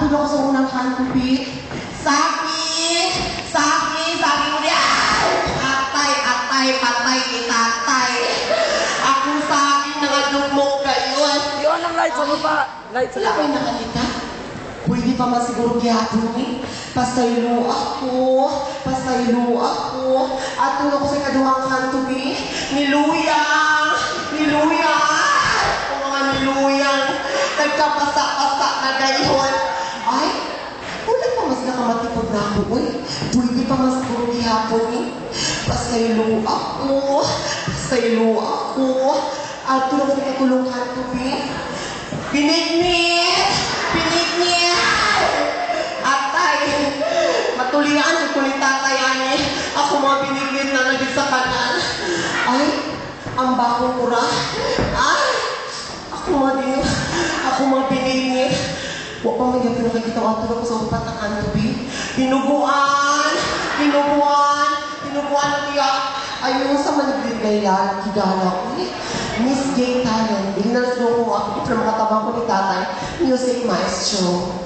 na ko sa unang kanto, Bi. Saki mo niya. Patay, itatay. Ako Saki, nangadugmong kayo. Yun ang light sa baba. Light sa Wala baba. kayo nakalita? Pwede pa man siguro gihapon ni. Pasaylo ako. At tulog ko sa kaduhang kanto, Bi. Niluyang. O mga niluyang. Nagkapasa-pasa na gayon. Ay, wala pa mas nakamatipod na ako, uy. Pwede pa mas siguro gihapon ni. Pasaylo ako. At tulog ko sa katulong kanto, Bi. Pinignit! Atay! Matulingan si kulit tatayani. Ako mga pinignit na naging sa kanan. Ay! Ang bakong kura. Ay! Ako mga pinignit. Huwag pa mga yapin na kakita ko tulog ko sa upat na kanto, Bi. Pinubuan na tiyak. Ayun sa managbigayan, higala ko. Miss Gay Talent. Bignas doon ko ako. Pero makatabang ko ni tatay. Music Maestro.